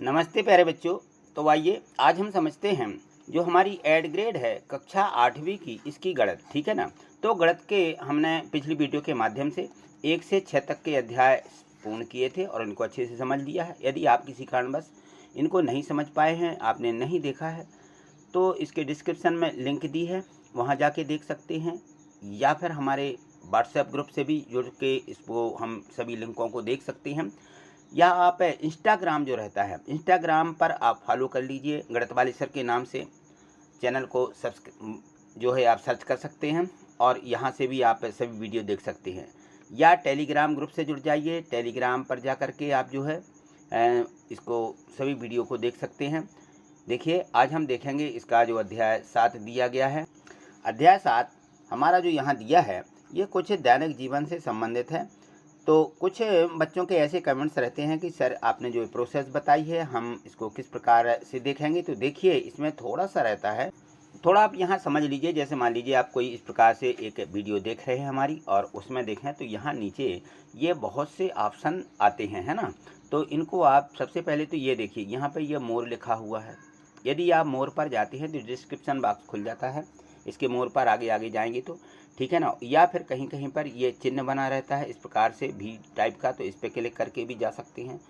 नमस्ते प्यारे बच्चों। तो आइए आज हम समझते हैं जो हमारी एड ग्रेड है कक्षा 8वीं की, इसकी गणित, ठीक है ना। तो गणित के हमने पिछली वीडियो के माध्यम से 1 से 6 तक के अध्याय पूर्ण किए थे और इनको अच्छे से समझ लिया है। यदि आप किसी कारणवश इनको नहीं समझ पाए हैं, आपने नहीं देखा है, तो इसके डिस्क्रिप्शन में लिंक दी है, वहाँ जाके देख सकते हैं, या फिर हमारे व्हाट्सएप ग्रुप से भी जुड़ के इसको हम सभी लिंकों को देख सकते हैं, या आप इंस्टाग्राम जो रहता है, इंस्टाग्राम पर आप फॉलो कर लीजिए, गणित वाले सर के नाम से चैनल को जो है आप सर्च कर सकते हैं और यहाँ से भी आप सभी वीडियो देख सकते हैं। या टेलीग्राम ग्रुप से जुड़ जाइए, टेलीग्राम पर जा कर के आप जो है इसको सभी वीडियो को देख सकते हैं। देखिए आज हम देखेंगे इसका जो अध्याय 7 दिया गया है। अध्याय 7 हमारा जो यहाँ दिया है ये कुछ दैनिक जीवन से संबंधित है। तो कुछ बच्चों के ऐसे कमेंट्स रहते हैं कि सर आपने जो प्रोसेस बताई है हम इसको किस प्रकार से देखेंगे। तो देखिए इसमें थोड़ा सा रहता है, थोड़ा आप यहाँ समझ लीजिए। जैसे मान लीजिए आप कोई इस प्रकार से एक वीडियो देख रहे हैं हमारी और उसमें देखें तो यहाँ नीचे ये बहुत से ऑप्शन आते हैं, है ना। तो इनको आप सबसे पहले तो ये देखिए, यहाँ पे ये मोर लिखा हुआ है। यदि आप मोर पर जाते हैं तो डिस्क्रिप्शन बॉक्स खुल जाता है, इसके मोर पर आगे आगे जाएंगे तो, ठीक है ना। या फिर कहीं कहीं पर ये चिन्ह बना रहता है इस प्रकार से भी टाइप का, तो इस पर क्लिक करके भी जा सकते हैं।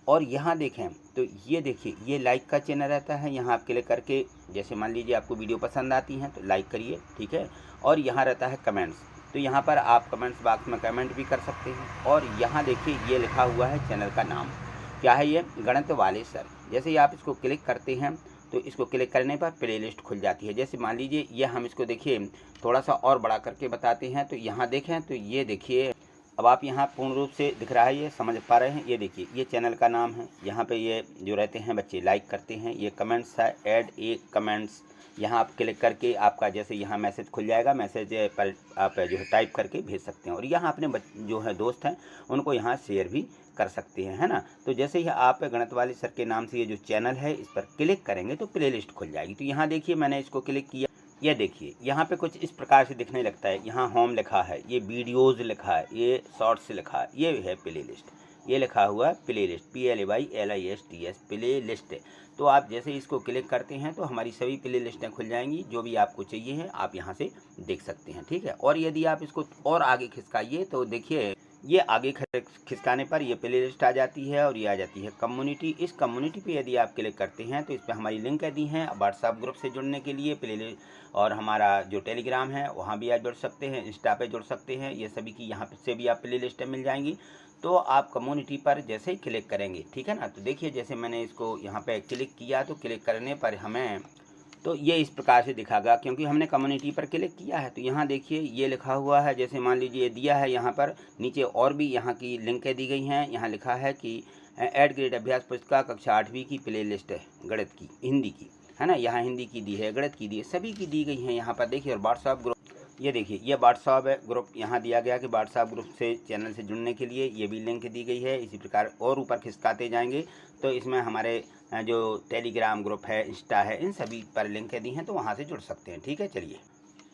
और यहाँ देखें तो ये देखिए ये लाइक का चिन्ह रहता है, यहाँ आप क्लिक करके, जैसे मान लीजिए आपको वीडियो पसंद आती है तो लाइक करिए, ठीक है। और यहाँ रहता है कमेंट्स, तो यहाँ पर आप कमेंट्स बॉक्स में कमेंट भी कर सकते हैं। और यहाँ देखिए ये लिखा हुआ है चैनल का नाम, क्या है ये, गणित वाले सर। जैसे ही आप इसको क्लिक करते हैं तो इसको क्लिक करने पर प्लेलिस्ट खुल जाती है। जैसे मान लीजिए ये हम इसको देखिए थोड़ा सा और बड़ा करके बताते हैं, तो यहाँ देखें तो ये देखिए अब आप यहाँ पूर्ण रूप से दिख रहा है, ये समझ पा रहे हैं। ये देखिए ये चैनल का नाम है, यहाँ पे ये जो रहते हैं बच्चे लाइक करते हैं। ये कमेंट्स है, ऐड ए कमेंट्स, यहाँ आप क्लिक करके आपका जैसे यहाँ मैसेज खुल जाएगा, मैसेज पर आप जो है टाइप करके भेज सकते हैं। और यहाँ अपने जो है दोस्त हैं उनको यहाँ शेयर भी कर सकते हैं, है ना। तो जैसे ही आप गणित वाले सर के नाम से ये जो चैनल है इस पर क्लिक करेंगे तो प्लेलिस्ट खुल जाएगी। तो यहाँ देखिए मैंने इसको क्लिक किया, ये देखिए यहाँ पे कुछ इस प्रकार से दिखने लगता है। यहाँ होम लिखा है, ये वीडियोज़ लिखा है, ये शॉर्ट्स लिखा है, ये है प्ले लिस्ट, ये लिखा हुआ है play list, PLAYLISTS play list. तो आप जैसे इसको क्लिक करते हैं तो हमारी सभी प्ले लिस्टें खुल जाएंगी, जो भी आपको चाहिए है आप यहाँ से देख सकते हैं, ठीक है। और यदि आप इसको और आगे खिसकाइए तो देखिए ये आगे खिसकाने पर ये प्ले लिस्ट आ जाती है और ये आ जाती है कम्युनिटी। इस कम्युनिटी पे यदि आप क्लिक करते हैं तो इस पर हमारी लिंक दी हैं व्हाट्सएप ग्रुप से जुड़ने के लिए, प्ले लिस्ट, और हमारा जो टेलीग्राम है वहाँ भी आप जुड़ सकते हैं, इंस्टा पे जुड़ सकते हैं। ये सभी की यहाँ से भी आप प्ले लिस्टें मिल जाएंगी। तो आप कम्युनिटी पर जैसे ही क्लिक करेंगे, ठीक है ना, तो देखिए जैसे मैंने इसको यहाँ पे क्लिक किया तो क्लिक करने पर हमें तो ये इस प्रकार से दिखागा, क्योंकि हमने कम्युनिटी पर क्लिक किया है। तो यहाँ देखिए ये लिखा हुआ है, जैसे मान लीजिए दिया है यहाँ पर नीचे और भी यहाँ की लिंकें दी गई हैं। यहाँ लिखा है कि एड ग्रेड अभ्यास पुस्तिका कक्षा 8वीं की प्ले लिस्ट है गणित की, हिंदी की, है ना। यहाँ हिंदी की दी है, गणित की दी है, सभी की दी गई हैं यहाँ पर देखिए। और व्हाट्सएप ग्रुप, ये देखिए ये व्हाट्सएप ग्रुप यहाँ दिया गया कि व्हाट्सएप ग्रुप से चैनल से जुड़ने के लिए ये भी लिंक दी गई है। इसी प्रकार और ऊपर खिसकाते जाएंगे तो इसमें हमारे जो टेलीग्राम ग्रुप है, इंस्टा है, इन सभी पर लिंक दी हैं, तो वहाँ से जुड़ सकते हैं, ठीक है। चलिए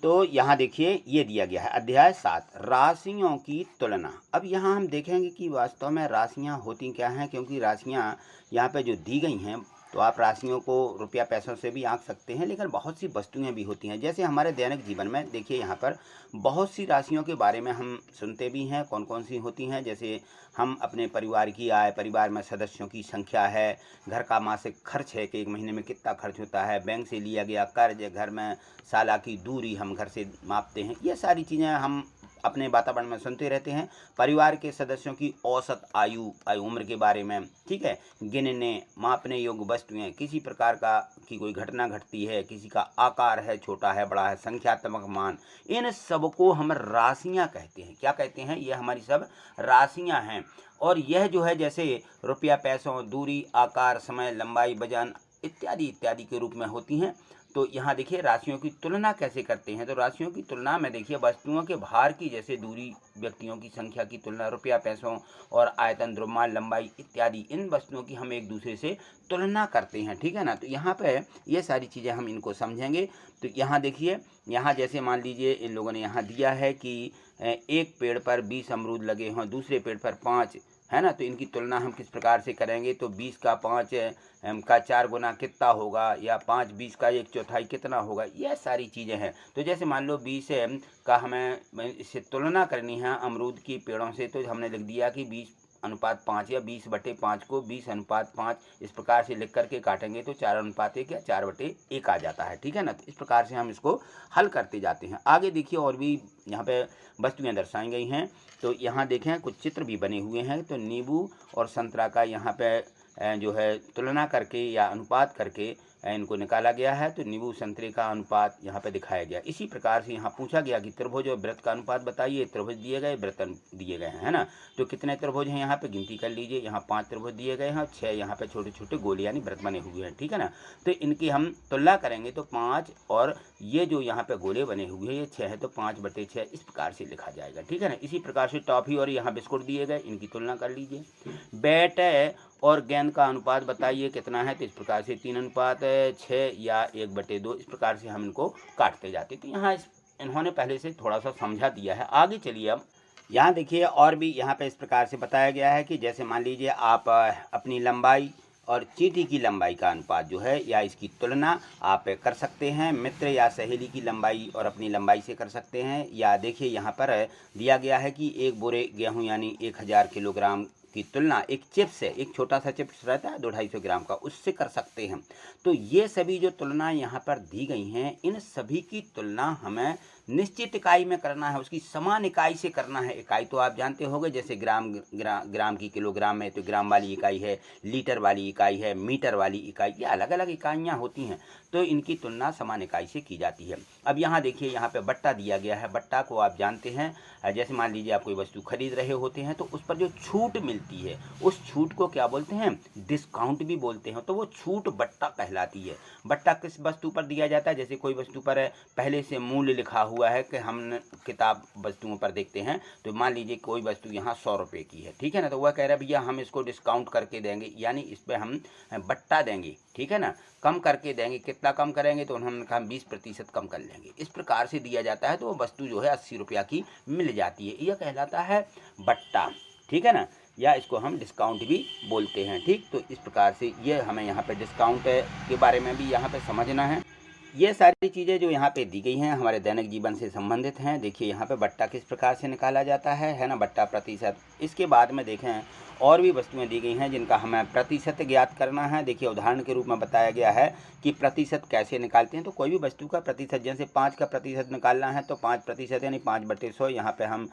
तो यहाँ देखिए ये दिया गया है अध्याय 7 राशियों की तुलना। अब यहाँ हम देखेंगे कि वास्तव में राशियाँ होती क्या हैं, क्योंकि राशियाँ यहाँ पे जो दी गई हैं तो आप राशियों को रुपया पैसों से भी आंक सकते हैं, लेकिन बहुत सी वस्तुएं भी होती हैं। जैसे हमारे दैनिक जीवन में देखिए यहाँ पर बहुत सी राशियों के बारे में हम सुनते भी हैं। कौन कौन सी होती हैं, जैसे हम अपने परिवार की आय, परिवार में सदस्यों की संख्या है, घर का मासिक खर्च है कि एक महीने में कितना खर्च होता है, बैंक से लिया गया कर्ज, घर में साला की दूरी हम घर से मापते हैं, ये सारी चीज़ें हम अपने वातावरण में सुनते रहते हैं। परिवार के सदस्यों की औसत आयु उम्र के बारे में, ठीक है, गिनने मापने योग्य वस्तुएं, किसी प्रकार का की कोई घटना घटती है, किसी का आकार है, छोटा है, बड़ा है, संख्यात्मक मान, इन सबको हम राशियां कहते हैं। क्या कहते हैं, ये हमारी सब राशियां हैं। और यह जो है जैसे रुपया पैसों, दूरी, आकार, समय, लंबाई, वजन इत्यादि इत्यादि के रूप में होती हैं। तो यहाँ देखिए राशियों की तुलना कैसे करते हैं। तो राशियों की तुलना में देखिए वस्तुओं के भार की, जैसे दूरी, व्यक्तियों की संख्या की तुलना, रुपया पैसों और आयतन, द्रव्यमान, लंबाई इत्यादि, इन वस्तुओं की हम एक दूसरे से तुलना करते हैं, ठीक है ना। तो यहाँ पे ये सारी चीज़ें हम इनको समझेंगे। तो यहाँ देखिए, यहाँ जैसे मान लीजिए इन लोगों ने यहाँ दिया है कि एक पेड़ पर 20 अमरूद लगे हों, दूसरे पेड़ पर 5, है ना। तो इनकी तुलना हम किस प्रकार से करेंगे, तो 20 का 5 का 4 गुना कितना होगा, या 5 20 का 1/4 कितना होगा, यह सारी चीज़ें हैं। तो जैसे मान लो 20 का हमें इससे तुलना करनी है अमरूद की पेड़ों से, तो हमने लिख दिया कि 20:5 या 20/5 को 20:5 इस प्रकार से लिख करके काटेंगे तो 4:1 या 4/1 आ जाता है, ठीक है ना। तो इस प्रकार से हम इसको हल करते जाते हैं। आगे देखिए और भी यहाँ पे वस्तुएं दर्शाई गई हैं। तो यहाँ देखें कुछ चित्र भी बने हुए हैं। तो नींबू और संतरा का यहाँ पे जो है तुलना करके या अनुपात करके इनको निकाला गया है। तो नींबू संतरे का अनुपात यहाँ पे दिखाया गया। इसी प्रकार से यहाँ पूछा गया कि त्रिभुज और वृत्त का अनुपात बताइए। त्रिभुज दिए गए, वृत्त दिए गए हैं, है ना। तो कितने त्रिभुज हैं यहाँ पे गिनती कर लीजिए। यहाँ 5 त्रिभुज दिए गए हैं और 6 यहाँ पे छोटे छोटे गोले यानी वृत्त बने हुए हैं, ठीक है ना। तो इनकी हम तुलना करेंगे तो 5 और ये जो यहाँ पे गोले बने हुए हैं ये 6 है, तो 5/6 इस प्रकार से लिखा जाएगा, ठीक है ना। इसी प्रकार से टॉफी और यहाँ बिस्कुट दिए गए, इनकी तुलना कर लीजिए। बैट और गेंद का अनुपात बताइए कितना है। तो इस प्रकार से 3:6 या 1/2 इस प्रकार से हम इनको काटते जाते। तो यहाँ इन्होंने पहले से थोड़ा सा समझा दिया है। आगे चलिए अब यहाँ देखिए और भी यहाँ पे इस प्रकार से बताया गया है कि जैसे मान लीजिए आप अपनी लंबाई और चींटी की लंबाई का अनुपात जो है या इसकी तुलना आप कर सकते हैं। मित्र या सहेली की लंबाई और अपनी लंबाई से कर सकते हैं। या देखिए यहाँ पर दिया गया है कि एक बोरे गेहूँ यानी 1000 किलोग्राम की तुलना एक चिप्स है, एक छोटा सा चिप्स रहता है 200-250 ग्राम का, उससे कर सकते हैं। तो ये सभी जो तुलना यहाँ पर दी गई हैं, इन सभी की तुलना हमें निश्चित इकाई में करना है, उसकी समान इकाई से करना है। इकाई तो आप जानते होंगे, जैसे ग्राम की किलोग्राम में तो ग्राम वाली इकाई है, लीटर वाली इकाई है, मीटर वाली इकाई, ये अलग अलग इकाइयाँ होती हैं। तो इनकी तुलना समान इकाई से की जाती है। अब यहाँ देखिए यहाँ पे बट्टा दिया गया है। बट्टा को आप जानते हैं, जैसे मान लीजिए आप कोई वस्तु खरीद रहे होते हैं तो उस पर जो छूट मिलती है उस छूट को क्या बोलते हैं, डिस्काउंट भी बोलते हैं। तो वो छूट बट्टा कहलाती है। बट्टा किस वस्तु पर दिया जाता है, जैसे कोई वस्तु पर पहले से मूल्य लिखा हुआ है कि हम किताब वस्तुओं पर देखते हैं। तो मान लीजिए कोई वस्तु यहाँ 100 रुपये की है, ठीक है ना। तो वह कह रहा है भैया हम इसको डिस्काउंट करके देंगे, यानी इस पर हम बट्टा देंगे, ठीक है ना, कम करके देंगे। कितना कम करेंगे, तो उन्होंने कहा 20% कम कर लेंगे। इस प्रकार से दिया जाता है तो वो वस्तु जो है 80 रुपया की मिल जाती है। यह कहलाता है बट्टा, ठीक है ना, या इसको हम डिस्काउंट भी बोलते हैं, ठीक। तो इस प्रकार से ये हमें यहाँ पे डिस्काउंट के बारे में भी यहाँ पे समझना है। ये सारी चीज़ें जो यहाँ पे दी गई हैं हमारे दैनिक जीवन से संबंधित हैं। देखिए यहाँ पे बट्टा किस प्रकार से निकाला जाता है ना, बट्टा प्रतिशत। इसके बाद में देखें और भी वस्तुएं दी गई हैं जिनका हमें प्रतिशत ज्ञात करना है। देखिए उदाहरण के रूप में बताया गया है कि प्रतिशत कैसे निकालते हैं। तो कोई भी वस्तु का प्रतिशत, जैसे 5 का प्रतिशत निकालना है तो 5% यानी 5/100 यहाँ पे हम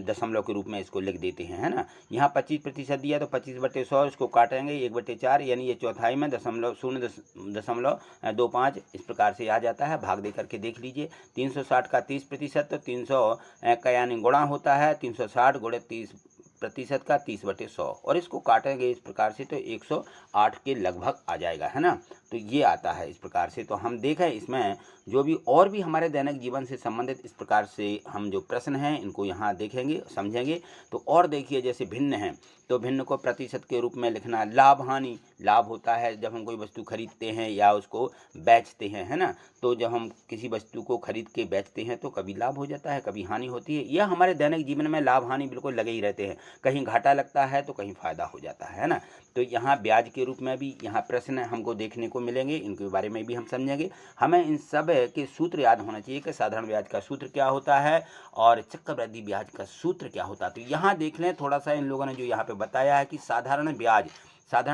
दशमलव के रूप में इसको लिख देते हैं, है ना। यहाँ 25% दिया तो 25/100 इसको काटेंगे 1/4 यानी ये चौथाई में 0.25 इस प्रकार से आ जाता है। भाग दे करके देख लीजिए। 360 का 30%, तो 300 का यानी गुणा होता है 360 गुणे 30% का 30/100 और इसको काटेंगे इस प्रकार से तो 108 के लगभग आ जाएगा, है ना। तो ये आता है इस प्रकार से। तो हम देखें इसमें जो भी और भी हमारे दैनिक जीवन से संबंधित इस प्रकार से हम जो प्रश्न हैं इनको यहाँ देखेंगे, समझेंगे। तो और देखिए जैसे भिन्न हैं तो भिन्न को प्रतिशत के रूप में लिखना। लाभ हानि, लाभ होता है जब हम कोई वस्तु खरीदते हैं या उसको बेचते हैं, है ना। तो जब हम किसी वस्तु को खरीद के बेचते हैं तो कभी लाभ हो जाता है, कभी हानि होती है। यह हमारे दैनिक जीवन में लाभ हानि बिल्कुल लगे ही रहते हैं। कहीं घाटा लगता है तो कहीं फ़ायदा हो जाता है ना। तो यहाँ ब्याज के रूप में भी यहाँ प्रश्न हमको देखने को मिलेंगे, इनके बारे में भी हम समझेंगे। हमें इन सब के सूत्र याद होना चाहिए कि साधारण ब्याज का सूत्र क्या होता है और चक्रवृद्धि ब्याज का सूत्र क्या होता है। तो यहाँ देख लें थोड़ा सा, इन लोगों ने जो यहाँ पे बताया है कि साधारण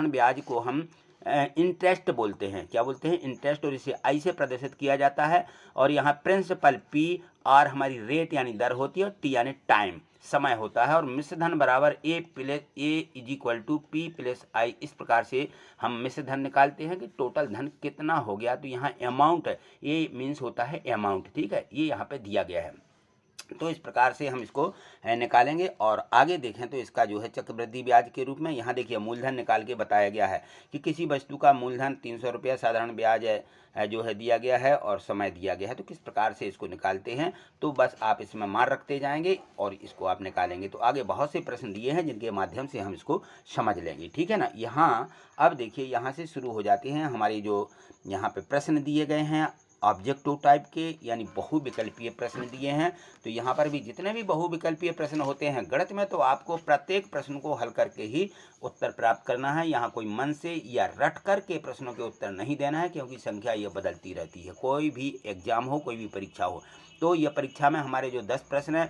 ब्याज को हम इंटरेस्ट बोलते हैं। क्या बोलते हैं, इंटरेस्ट, और इसे आई से प्रदर्शित किया जाता है। और यहाँ प्रिंसिपल पी, आर हमारी रेट यानी दर होती है, और टी यानी टाइम समय होता है। और मिश्र धन बराबर A is equal to P plus I. इस प्रकार से हम मिश्र धन निकालते हैं कि टोटल धन कितना हो गया। तो यहाँ अमाउंट, ए मीन्स होता है अमाउंट, ठीक है, ये यहाँ पे दिया गया है। तो इस प्रकार से हम इसको निकालेंगे। और आगे देखें तो इसका जो है चक्रवृद्धि ब्याज के रूप में यहाँ देखिए मूलधन निकाल के बताया गया है कि किसी वस्तु का मूलधन 300 रुपया साधारण ब्याज जो है दिया गया है और समय दिया गया है। तो किस प्रकार से इसको निकालते हैं, तो बस आप इसमें मान रखते जाएंगे और इसको आप निकालेंगे। तो आगे बहुत से प्रश्न दिए हैं जिनके माध्यम से हम इसको समझ लेंगे, ठीक है ना। यहाँ अब देखिए यहाँ से शुरू हो जाते हैं हमारी जो यहाँ पे प्रश्न दिए गए हैं। ऑब्जेक्टिव टाइप के यानी बहुविकल्पीय प्रश्न दिए हैं। तो यहाँ पर भी जितने भी बहुविकल्पीय प्रश्न होते हैं गणित में, तो आपको प्रत्येक प्रश्न को हल करके ही उत्तर प्राप्त करना है। यहाँ कोई मन से या रट करके प्रश्नों के उत्तर नहीं देना है, क्योंकि संख्या ये बदलती रहती है। कोई भी एग्जाम हो, कोई भी परीक्षा हो, तो यह परीक्षा में हमारे जो 10 प्रश्न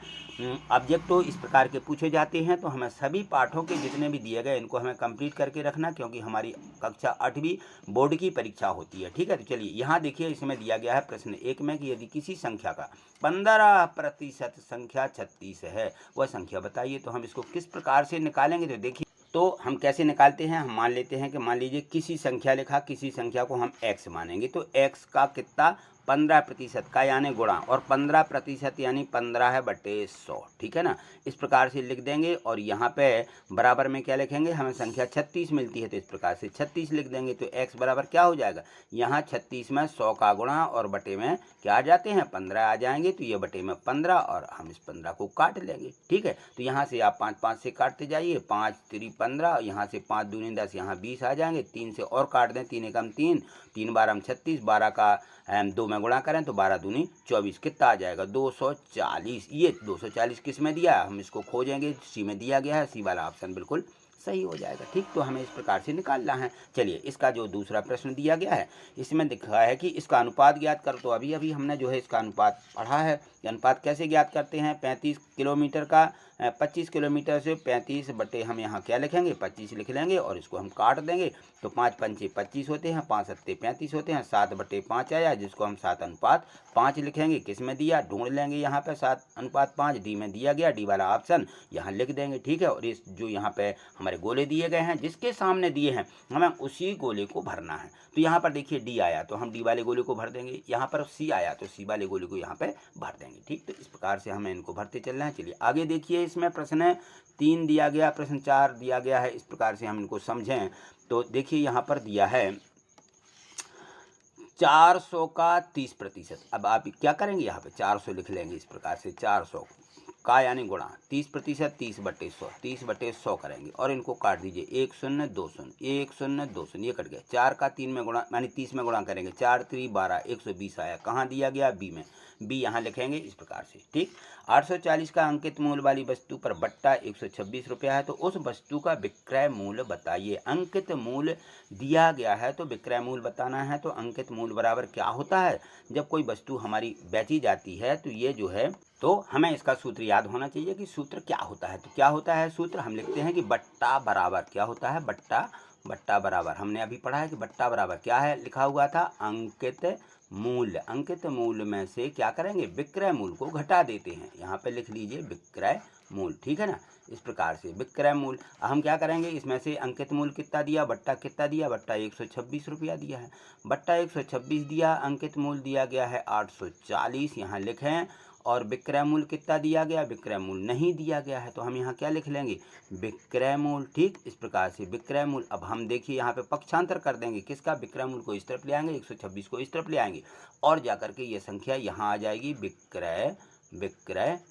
ऑब्जेक्टिव इस प्रकार के पूछे जाते हैं, तो हमें सभी पाठों के जितने भी दिए गए इनको हमें कंप्लीट करके रखना, क्योंकि हमारी कक्षा 8वीं बोर्ड की परीक्षा होती है। ठीक है, तो चलिए यहाँ देखिए, इसमें दिया गया है प्रश्न 1 में कि यदि किसी संख्या का 15% संख्या 36 है, वह संख्या बताइए। तो हम इसको किस प्रकार से निकालेंगे, तो देखिए, तो हम कैसे निकालते हैं। हम मान लेते हैं कि मान लीजिए किसी संख्या लिखा, किसी संख्या को हम x मानेंगे, तो x का कितना 15% का यानी गुणा, और 15% यानी 15/100। ठीक है ना, इस प्रकार से लिख देंगे। और यहाँ पे बराबर में क्या लिखेंगे, हमें संख्या 36 मिलती है, तो इस प्रकार से 36 लिख देंगे। तो x बराबर क्या हो जाएगा, यहाँ 36 में 100 का गुणा और बटे में क्या आ जाते हैं 15 आ जाएंगे, तो ये बटे में 15, और हम इस 15 को काट लेंगे। ठीक है, तो यहाँ से आप 5 5 से काटते जाइए, 5 3 15, यहाँ से 5 दूनी 10, यहाँ 20 आ जाएंगे। 3 से और काट दें, 3 एकम 3, 3 बार हम 36, 12 का 2 में गुणा करें तो 12 दूनी 24, कितना आ जाएगा 240। ये 240 किस में दिया है, हम इसको खोजेंगे, सी में दिया गया है, सी वाला ऑप्शन बिल्कुल सही हो जाएगा। ठीक, तो हमें इस प्रकार से निकालना है। चलिए, इसका जो दूसरा प्रश्न दिया गया है, इसमें दिखा है कि इसका अनुपात ज्ञात कर। तो अभी अभी हमने जो है इसका अनुपात पढ़ा है। अनुपात कैसे ज्ञात करते हैं, 35 किलोमीटर का 25 किलोमीटर से 35 बटे हम यहाँ क्या लिखेंगे 25 लिख लेंगे, और इसको हम काट देंगे। तो 5 पंचे 25 होते हैं, 5 सत्ते 35 होते हैं, 7/5 आया, जिसको हम 7:5 लिखेंगे। किस में दिया, ढूंढ लेंगे यहाँ पे 7:5, डी में दिया गया, डी वाला ऑप्शन यहाँ लिख देंगे। ठीक है, और इस जो यहाँ पे हमारे गोले दिए गए हैं, जिसके सामने दिए हैं, हमें उसी गोले को भरना है। तो यहाँ पर देखिए डी आया, तो हम डी वाले गोले को भर देंगे। यहाँ पर सी आया, तो सी वाले गोले को यहाँ पे भर देंगे। ठीक, तो इस प्रकार से हमें इनको भरते चलना है। चलिए आगे देखिए, इसमें प्रश्न 3 दिया गया, प्रश्न 4 दिया गया है। इस प्रकार से हम इनको समझें तो देखिए यहाँ पर दिया है 400 का 30%। अब आप क्या करेंगे, यहाँ पे 400 लिख लेंगे इस प्रकार से, 400 का यानी गुणा 30%, 30/100, 30/100 करेंगे, और इनको काट दीजिए, 1 0 2 0, 1 0 2 0, ये कट गया। 4 का 3 में गुणा यानी 30 में गुणा करेंगे, 4 3 12, 120 आया। कहाँ दिया गया, बी में, बी यहाँ लिखेंगे इस प्रकार से। ठीक, 840 का अंकित मूल्य वाली वस्तु पर बट्टा 126 रुपया है, तो उस वस्तु का विक्रय मूल्य बताइए। अंकित मूल्य दिया गया है तो विक्रय मूल्य बताना है। तो अंकित मूल्य बराबर क्या होता है, जब कोई वस्तु हमारी बेची जाती है, तो ये जो है, तो हमें इसका सूत्र याद होना चाहिए कि सूत्र क्या होता है। तो क्या होता है सूत्र, हम लिखते हैं कि बट्टा बराबर क्या होता है, बट्टा बराबर, हमने अभी पढ़ा है कि बट्टा बराबर क्या है, लिखा हुआ था अंकित मूल्य। अंकित मूल्य में से क्या करेंगे, विक्रय मूल्य को घटा देते हैं। यहाँ पे लिख लीजिए विक्रय मूल्य। ठीक है ना, इस प्रकार से विक्रय मूल्य हम क्या करेंगे, इसमें से अंकित मूल्य कितना दिया, बट्टा कितना दिया, बट्टा 126 रुपया दिया है, बट्टा 126 दिया। अंकित मूल्य दिया गया है 840, यहाँ लिखें, और विक्रय मूल्य कितना दिया गया, विक्रय मूल्य नहीं दिया गया है, तो हम यहाँ क्या लिख लेंगे, विक्रय मूल्य। ठीक, इस प्रकार से विक्रय मूल्य। अब हम देखिए यहाँ पे पक्षांतर कर देंगे, किसका, विक्रय मूल्य को इस तरफ ले आएंगे, 126 को इस तरफ ले आएंगे, और जाकर के ये संख्या यहाँ आ जाएगी, विक्रय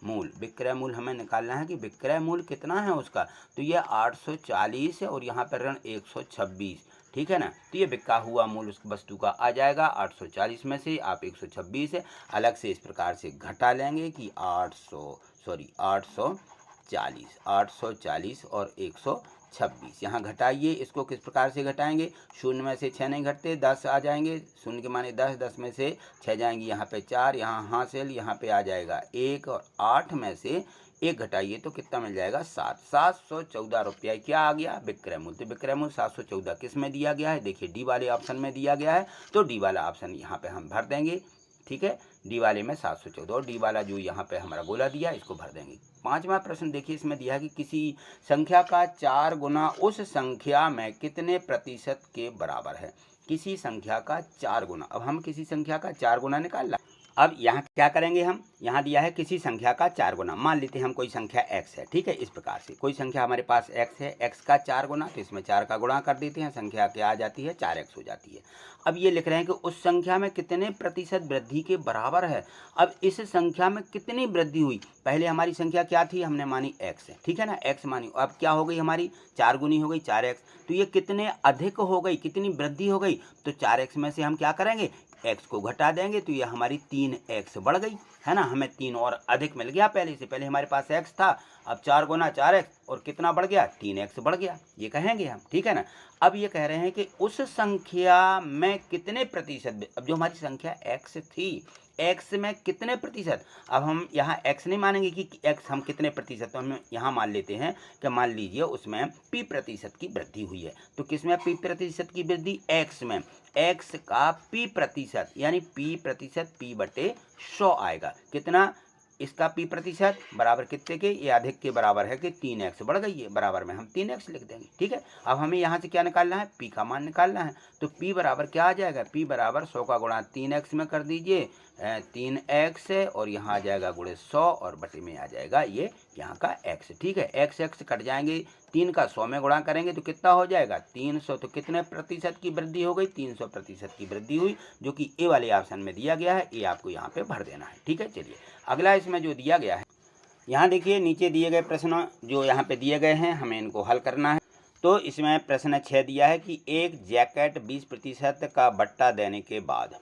मूल्य। विक्रय मूल्य हमें निकालना है कि विक्रय मूल्य कितना है उसका, तो ये 840 है, और यहाँ पर ऋण 126। ठीक है ना, तो ये बिका हुआ मूल्य उस वस्तु का आ जाएगा 840 में से आप 126 अलग से इस प्रकार से घटा लेंगे कि 840 और 126 यहाँ घटाइए। इसको किस प्रकार से घटाएंगे, शून्य में से 6 नहीं घटते, 10 आ जाएंगे, शून्य के माने 10, 10 में से 6 जाएंगी, यहाँ पे 4, यहाँ हासिल, यहाँ पे आ जाएगा 1, और 8 में से 1 घटाइए तो कितना मिल जाएगा 714 रुपया क्या आ गया, विक्रय मूल्य। तो विक्रय मूल्य 714 किस में दिया गया है, देखिए डी वाले ऑप्शन में दिया गया है, तो डी वाला ऑप्शन यहाँ पे हम भर देंगे। ठीक है, डी वाले में 714, और डी वाला जो यहाँ पे हमारा गोला दिया इसको भर देंगे। 5वां प्रश्न देखिए, इसमें दिया है कि किसी संख्या का 4 गुना उस संख्या में कितने प्रतिशत के बराबर है। किसी संख्या का 4 गुना, अब हम किसी संख्या का 4 गुना निकालना। अब यहाँ क्या करेंगे, हम यहाँ दिया है किसी संख्या का 4 गुना, मान लेते हैं हम कोई संख्या x है। ठीक है, इस प्रकार से कोई संख्या हमारे पास x है, x का 4 गुना, तो इसमें 4 का गुणा कर देते हैं, संख्या क्या आ जाती है 4x हो जाती है। अब ये लिख रहे हैं कि उस संख्या में कितने प्रतिशत वृद्धि के बराबर है। अब इस संख्या में कितनी वृद्धि हुई, पहले हमारी संख्या क्या थी, हमने मानी x है, ठीक है ना, x मानी, अब क्या हो गई हमारी 4 गुनी हो गई 4x, तो ये कितने अधिक हो गई, कितनी वृद्धि हो गई, तो 4x में से हम क्या करेंगे x को घटा देंगे तो ये हमारी 3x बढ़ गई है ना, हमें 3 और अधिक मिल गया पहले से। पहले हमारे पास x था, अब 4 गुना 4x और कितना बढ़ गया, 3x बढ़ गया, ये कहेंगे हम, ठीक है ना। अब ये कह रहे हैं कि उस संख्या में कितने प्रतिशत, अब जो हमारी संख्या x थी, x में कितने प्रतिशत, अब हम यहाँ x नहीं मानेंगे कि x हम कितने प्रतिशत, तो हम यहाँ मान लेते हैं कि मान लीजिए उसमें p प्रतिशत की वृद्धि हुई है। तो किसमें p प्रतिशत की वृद्धि, x में, x का p प्रतिशत यानी p प्रतिशत p बटे 100 आएगा। कितना, इसका p प्रतिशत बराबर कितने के, ये अधिक के बराबर है कि 3x बढ़ गई है, बराबर में हम 3x लिख देंगे, ठीक है। अब हमें यहाँ से क्या निकालना है, p का मान निकालना है। तो p बराबर क्या आ जाएगा, p बराबर 100 का गुणा 3x में कर दीजिए, 3x है और यहाँ आ जाएगा गुणे 100 और बटे में आ जाएगा ये यहाँ का x, ठीक है। x कट जाएंगे, 3 का 100 में गुणा करेंगे तो कितना हो जाएगा, 300। तो कितने प्रतिशत की वृद्धि हो गई, 300% की वृद्धि हुई, जो कि ए वाले ऑप्शन में दिया गया है। ये आपको यहाँ पे भर देना है, ठीक है। चलिए अगला इसमें जो दिया गया है, यहाँ देखिए नीचे दिए गए प्रश्न जो यहाँ पे दिए गए हैं, हमें इनको हल करना है। तो इसमें प्रश्न 6 दिया है कि एक जैकेट 20% का बट्टा देने के बाद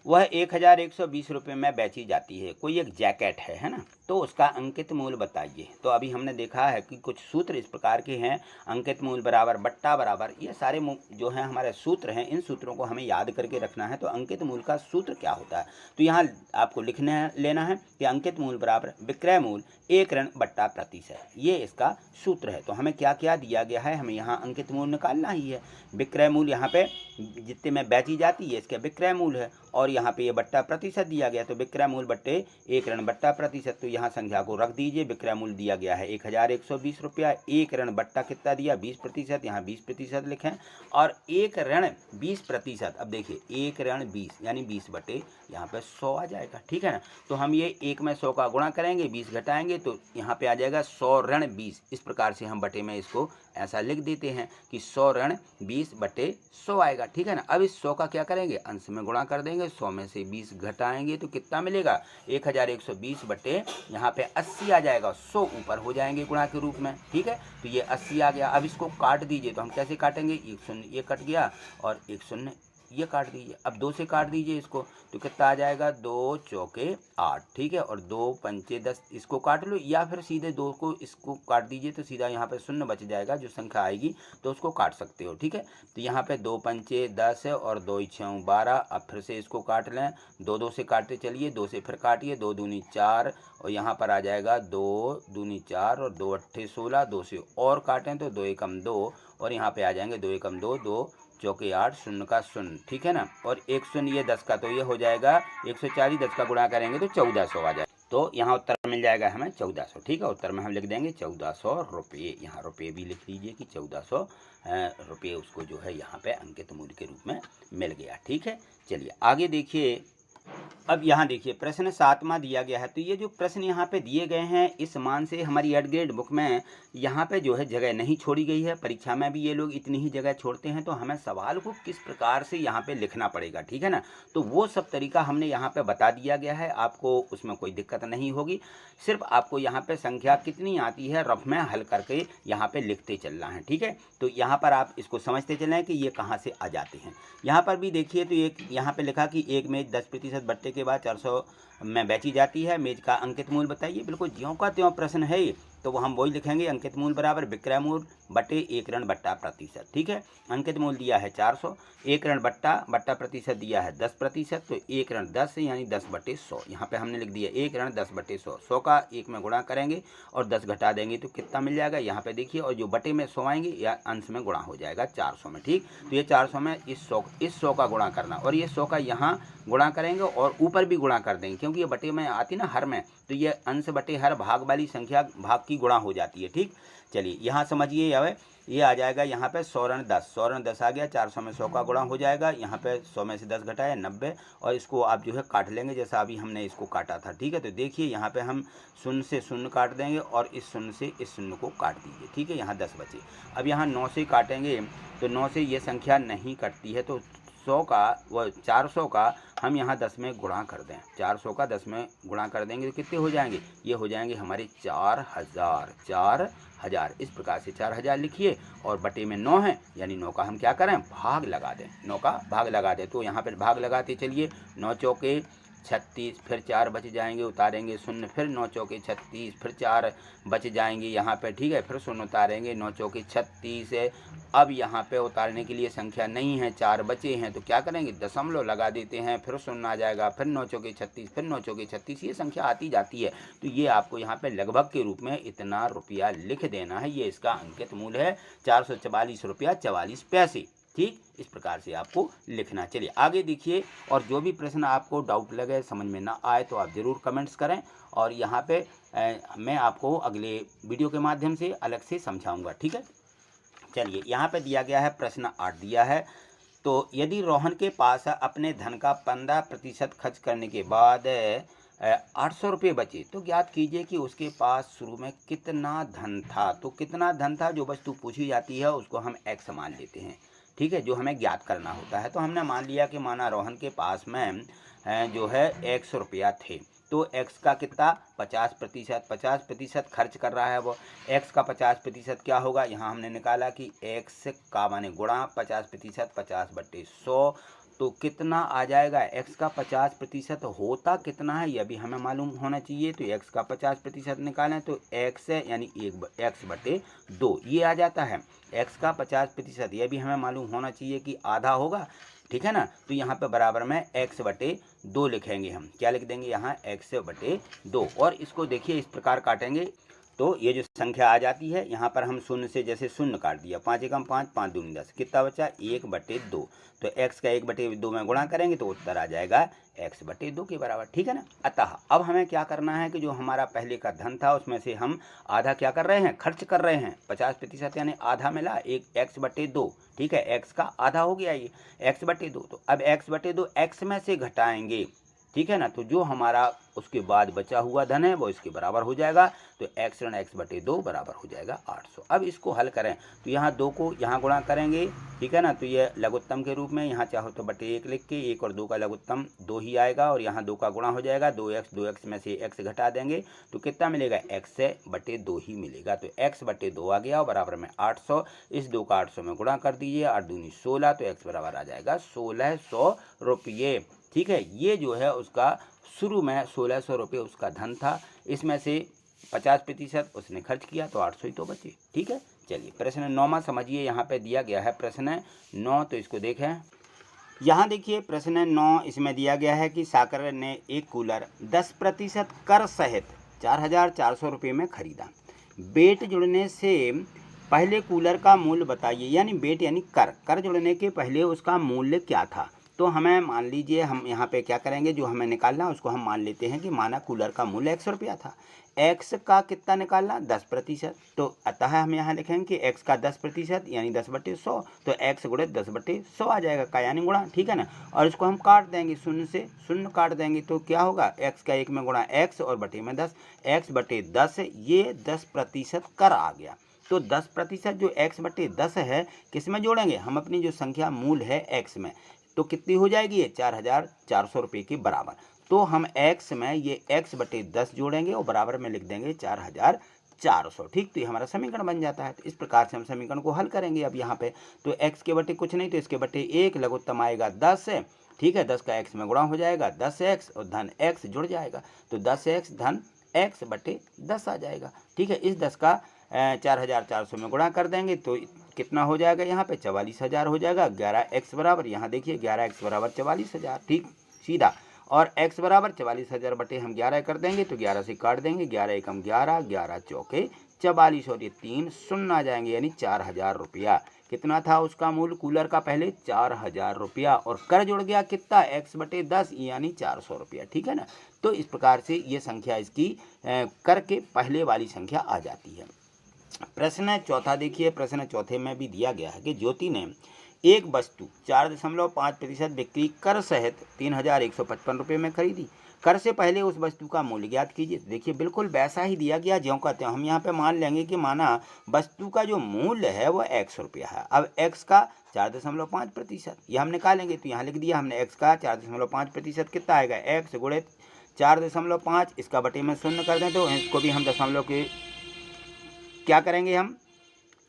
वह 1120 रुपये में बेची जाती है। कोई एक जैकेट है ना, तो उसका अंकित मूल्य बताइए। तो अभी हमने देखा है कि कुछ सूत्र इस प्रकार के हैं, अंकित मूल्य बराबर बट्टा बराबर, ये सारे जो हैं हमारे सूत्र हैं, इन सूत्रों को हमें याद करके रखना है। तो अंकित मूल्य का सूत्र क्या होता है, तो यहाँ आपको लेना है कि अंकित मूल्य बराबर विक्रय मूल्य एक ऋण बट्टा प्रतिशत, ये इसका सूत्र है। तो हमें क्या क्या दिया गया है, हमें यहाँ अंकित मूल्य निकालना ही है। विक्रय मूल्य यहाँ पे जितने में बेची जाती है इसका विक्रय मूल्य है, और यहाँ पे ये बट्टा प्रतिशत दिया गया, तो विक्रय मूल्य बट्टे एक ऋण बट्टा प्रतिशत। तो यहाँ संख्या को रख दीजिए, विक्रय मूल्य दिया गया है 1120 रुपया, एक ऋण बट्टा कितना दिया 20%, यहाँ 20% लिखें, और एक ऋण 20%। अब देखिए एक ऋण 20 यानी 20 बटे यहाँ पे 100 आ जाएगा, ठीक है ना। तो हम ये एक में 100 का गुणा करेंगे, 20 घटाएंगे तो यहाँ पे आ जाएगा 100 ऋण 20। इस प्रकार से हम बटे में इसको ऐसा लिख देते हैं कि 100 ऋण 20 बटे 100 आएगा, ठीक है ना। अब इस 100 का क्या करेंगे, अंश में गुणा कर देंगे, 100 में से 20 घटाएंगे तो कितना मिलेगा, 1120 बटे यहाँ पे 80 आ जाएगा, 100 ऊपर हो जाएंगे गुणा के रूप में, ठीक है। तो ये 80 आ गया। अब इसको काट दीजिए, तो हम कैसे काटेंगे, एक शून्य ये कट गया और एक शून्य ये काट दीजिए। अब 2 से काट दीजिए इसको, तो कितना आ जाएगा, 2 चौके 8, ठीक है, और 2 पंचे 10, इसको काट लो, या फिर सीधे 2 को इसको काट दीजिए तो सीधा यहाँ पे शून्य बच जाएगा, जो संख्या आएगी तो उसको काट सकते हो, ठीक है। तो यहाँ पे 2 पंचे 10 है और 2 6 12। अब फिर से इसको काट लें, 2 से काटते चलिए, 2 से फिर काटिए, 2 दूनी 4 और यहाँ पर आ जाएगा 2 दूनी 4 और 2 अट्ठे 16, 2 से और काटें तो 2 एकम 2 और यहाँ पे आ जाएंगे 2 एकम 2, 2 चौके 8, शून्य का शून्य, ठीक है ना। और एक शून्य ये 10 का, तो ये हो जाएगा 140, 10 का गुणा करेंगे तो 1400 आ जाएगा। तो यहाँ उत्तर मिल जाएगा हमें 1400, ठीक है। उत्तर में हम लिख देंगे 1400 रुपये, यहाँ रुपये भी लिख लीजिए कि 1400 रुपये उसको जो है यहाँ पे अंकित मूल्य के रूप में मिल गया, ठीक है। चलिए आगे देखिए, अब यहाँ देखिए प्रश्न 7वां दिया गया है। तो ये जो प्रश्न यहाँ पे दिए गए हैं, इस मान से हमारी 8th ग्रेड बुक में यहाँ पे जो है जगह नहीं छोड़ी गई है। परीक्षा में भी ये लोग इतनी ही जगह छोड़ते हैं, तो हमें सवाल को किस प्रकार से यहाँ पे लिखना पड़ेगा, ठीक है ना। तो वो सब तरीका हमने यहाँ पे बता दिया गया है, आपको उसमें कोई दिक्कत नहीं होगी। सिर्फ आपको यहाँ पे संख्या कितनी आती है रफ में हल करके यहाँ पे लिखते चलना है, ठीक है। तो यहाँ पर आप इसको समझते चलें कि ये कहाँ से आ जाते हैं। यहाँ पर भी देखिए, तो एक यहाँ पे लिखा कि एक मेज 10% बट्टे के बाद 400 में बेची जाती है, मेज का अंकित मूल्य बताइए। बिल्कुल ज्यों का त्यों प्रश्न है ये, तो वो हम वही लिखेंगे, अंकित मूल्य बराबर विक्रय मूल्य बटे एक ऋण बट्टा प्रतिशत, ठीक है। अंकित मूल्य दिया है 400, एक ऋण बट्टा प्रतिशत दिया है 10%, तो एक ऋण 10 यानी 10 बटे 100, यहाँ पे हमने लिख दिया एक ऋण 10 बटे 100। 100 का एक में गुणा करेंगे और 10 घटा देंगे तो कितना मिल जाएगा, यहाँ पे देखिए, और जो बटे में 100 आएंगे या अंश में गुणा हो जाएगा 400 में, ठीक। तो ये 400 में इस 100 का गुणा करना, और ये 100 का यहाँ गुणा करेंगे और ऊपर भी गुणा कर देंगे, क्योंकि ये बटे में आती ना हर में, तो ये अंश बटे हर भाग वाली संख्या भाग की गुणा हो जाती है, ठीक। चलिए यहाँ समझिए, अब ये आ जाएगा यहाँ पे 100 ऋण 10, 100 ऋण 10 आ गया, 400 में 100 का गुणा हो जाएगा, यहाँ पे 100 में से 10 घटाया 90, और इसको आप जो है काट लेंगे जैसा अभी हमने इसको काटा था, ठीक है। तो देखिए यहाँ पे हम शून्य से शून्य काट देंगे और इस शून्य से इस शून्य को काट दीजिए, ठीक है। यहाँ 10 बचे। अब यहाँ 9 से काटेंगे तो 9 से ये संख्या नहीं कटती है, तो 100 का वो 400 का हम यहाँ 10 में गुणा कर दें, 400 का 10 में गुणा कर देंगे तो कितने हो जाएंगे, ये हो जाएंगे हमारे 4000 4000। इस प्रकार से 4000 लिखिए और बटे में 9 है, यानी 9 का हम क्या करें, भाग लगा दें। 9 का भाग लगा दें, तो यहाँ पर भाग लगाते चलिए। 9 चौके 36, फिर 4 बच जाएंगे, उतारेंगे शून्य, फिर 9 चौके 36, फिर 4 बच जाएंगे यहाँ पे, ठीक है, फिर शून्य उतारेंगे। 9 चौके 36 है। अब यहाँ पे उतारने के लिए संख्या नहीं है, 4 बचे हैं, तो क्या करेंगे, दशमलव लगा देते हैं, फिर शून्य आ जाएगा, फिर 9 चौके 36, फिर 9 चौके 36, ये संख्या आती जाती है। तो ये आपको यहाँ पे लगभग के रूप में इतना रुपया लिख देना है। ये इसका अंकित मूल्य है 444 रुपया 44 पैसे। ठीक, इस प्रकार से आपको लिखना। चलिए आगे देखिए, और जो भी प्रश्न आपको डाउट लगे, समझ में ना आए, तो आप ज़रूर कमेंट्स करें, और यहाँ पे मैं आपको अगले वीडियो के माध्यम से अलग से समझाऊंगा। ठीक है, चलिए यहाँ पे दिया गया है प्रश्न 8 दिया है। तो यदि रोहन के पास अपने धन का 15% खर्च करने के बाद 800 रुपये बचे, तो ज्ञात कीजिए कि उसके पास शुरू में कितना धन था। तो कितना धन था, जो वस्तु पूछी जाती है उसको हम x मान लेते हैं। ठीक है, जो हमें ज्ञात करना होता है। तो हमने मान लिया कि माना रोहन के पास में जो है 100 रुपया थे। तो x का कितना, 50% खर्च कर रहा है वो। x का 50% क्या होगा, यहाँ हमने निकाला कि x का माने गुणा 50%, 50/100, तो कितना आ जाएगा। x का 50% होता कितना है, यह भी हमें मालूम होना चाहिए। तो x का 50% निकालें तो x यानी 1/2 ये आ जाता है। x का 50%, यह भी हमें मालूम होना चाहिए कि आधा होगा। ठीक है ना, तो यहाँ पे बराबर में x/2 लिखेंगे हम। क्या लिख देंगे यहाँ, x/2। और इसको देखिए इस प्रकार काटेंगे तो ये जो संख्या आ जाती है, यहाँ पर हम शून्य से जैसे शून्य काट दिया, 5 एकम 5, 5 दूनी 10, कितना बचा 1/2। तो x का 1/2 में गुणा करेंगे तो उत्तर आ जाएगा x/2 के बराबर। ठीक है ना। अतः अब हमें क्या करना है कि जो हमारा पहले का धन था उसमें से हम आधा क्या कर रहे हैं, खर्च कर रहे हैं। 50% यानी आधा मिला, एक x/2। ठीक है, x का आधा हो गया ये x/2। तो अब x/2 x में से घटाएंगे। ठीक है ना, तो जो हमारा उसके बाद बचा हुआ धन है वो इसके बराबर हो जाएगा। तो x ऋण x/2 बराबर हो जाएगा 800। अब इसको हल करें तो यहाँ 2 को यहाँ गुणा करेंगे। ठीक है ना, तो ये लघुत्तम के रूप में यहाँ चाहो तो बटे 1 लिख के, 1 और 2 का लघुत्तम 2 ही आएगा, और यहाँ 2 का गुणा हो जाएगा। 2x में से x घटा देंगे तो कितना मिलेगा, x/2 ही मिलेगा। तो x/2 आ गया और बराबर में 800। इस 2 का 800 में गुणा कर दीजिए, 8 दूनी 16, तो x बराबर आ जाएगा 1600 रुपये। ठीक है, ये जो है उसका शुरू में 1600 रुपये उसका धन था। इसमें से 50% उसने खर्च किया तो 800 ही तो बचे। ठीक है, चलिए प्रश्न 9वां समझिए। यहाँ पे दिया गया है प्रश्न 9, तो इसको देखें। यहाँ देखिए प्रश्न 9, इसमें दिया गया है कि साकर ने एक कूलर 10% कर सहित 4400 रुपये में खरीदा। बेट जुड़ने से पहले कूलर का मूल्य बताइए। यानी बेट यानी कर जुड़ने के पहले उसका मूल्य क्या था। तो हमें मान लीजिए, हम यहाँ पे क्या करेंगे, जो हमें निकालना है उसको हम मान लेते हैं कि माना कूलर का मूल्य 100 रुपया था। x का कितना निकालना, 10%। तो अतः हम यहाँ लिखेंगे कि x का 10% यानी 10/100। तो x गुणे 10/100 आ जाएगा, का यानी गुणा। ठीक है ना, और इसको हम काट देंगे, शून्य से शून्य काट देंगे तो क्या होगा, x का 1 में गुणा x और बटे में 10, x/10 ये 10% कर आ गया। तो 10% जो x/10 है किस में जोड़ेंगे, हम अपनी जो संख्या मूल है x में, तो कितनी हो जाएगी ये 4400 रुपये के बराबर। तो हम x में ये x/10 जोड़ेंगे और बराबर में लिख देंगे 4400। ठीक, तो ये हमारा समीकरण बन जाता है। तो इस प्रकार से हम समीकरण को हल करेंगे। अब यहाँ पे तो x के बटे कुछ नहीं, तो इसके बटे 1, लघुत्तम आएगा 10। ठीक है, 10 का x में गुणा हो जाएगा, 10x और धन x जुड़ जाएगा, तो 10x धन x/10 आ जाएगा। ठीक है, इस 10 का 4400 में गुणा कर देंगे तो कितना हो जाएगा, यहाँ पे 44,000 हो जाएगा। 11x बराबर, यहाँ देखिए 11x बराबर 44,000। ठीक, सीधा। और x बराबर 44,000 बटे हम 11 कर देंगे तो 11 से काट देंगे, 11 एकम 11, 11 चौके 44 और ये 3 शून्य आ जाएंगे, यानी 4000 रुपया। कितना था उसका मूल्य कूलर का पहले, 4000 रुपया, और कर जुड़ गया कितना, x/10 यानी 400 रुपया। ठीक है ना, तो इस प्रकार से ये संख्या इसकी कर के पहले वाली संख्या आ जाती है। प्रश्न चौथा देखिए। प्रश्न चौथे में भी दिया गया है कि ज्योति ने एक वस्तु 4.5% बिक्री कर सहित 3155 रुपये में खरीदी। कर से पहले उस वस्तु का मूल्य ज्ञात कीजिए। देखिए बिल्कुल वैसा ही दिया गया ज्यों कहते हैं। हम यहाँ पे मान लेंगे कि माना वस्तु का जो मूल्य है वो 100 रुपया है। अब x का 4.5% यह हम निकालेंगे, तो यहाँ लिख दिया हमने x का 4.5% कितना आएगा, x गुणे 4.5, इसका बटे में शून्य कर दें तो इसको भी हम दशमलव के क्या करेंगे हम,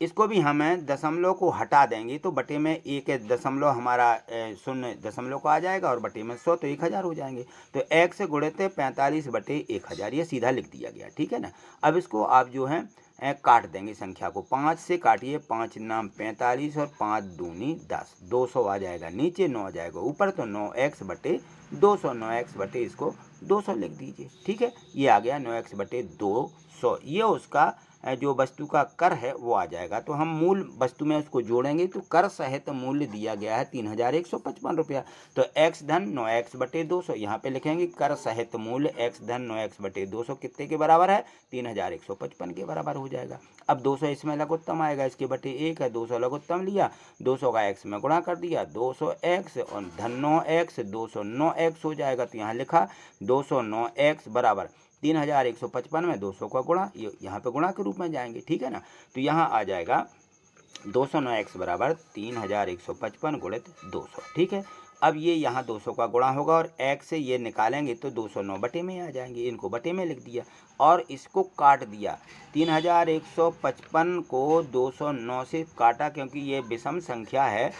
इसको भी हमें दशमलव को हटा देंगे तो बटे में एक दशमलव हमारा शून्य दशमलव को आ जाएगा और बटे में 100 तो 1000 हो जाएंगे। तो एक से गुणित 45 बटे 1000 ये सीधा लिख दिया गया, ठीक है ना। अब इसको आप जो है काट देंगे संख्या को, 5 से काटिए, 5 नाम 45 और 5 दूनी 10, 200 आ जाएगा, नीचे 9 आ जाएगा, ऊपर तो 9x बटे 200, 9x बटे इसको 200 लिख दीजिए, ठीक है। ये आ गया 9x बटे 200, ये उसका जो वस्तु का कर है वो आ जाएगा। तो हम मूल वस्तु में उसको जोड़ेंगे तो कर सहित मूल्य दिया गया है 3155 रुपया। तो x धन 9x बटे 200 यहाँ पे लिखेंगे, कर सहित मूल्य x धन 9x बटे 200 कितने के बराबर है, 3155 के बराबर हो जाएगा। अब 200 इसमें लघुत्तम आएगा, इसके बटे 1 है, 200 लघुत्तम लिया, 200 का x में गुणा कर दिया, 200x और धन 9x 209x हो जाएगा। तो यहाँ लिखा 209x बराबर 3155 में 200 का गुणा, यहाँ पे गुणा के रूप में जाएंगे, ठीक है ना। तो यहाँ आ जाएगा 209x बराबर 3155 गुणित 200, ठीक है। अब ये यहाँ 200 का गुणा होगा और x से ये निकालेंगे तो 209 बटे में आ जाएंगे, इनको बटे में लिख दिया और इसको काट दिया। 3155 को 209 से काटा, क्योंकि ये विषम संख्या है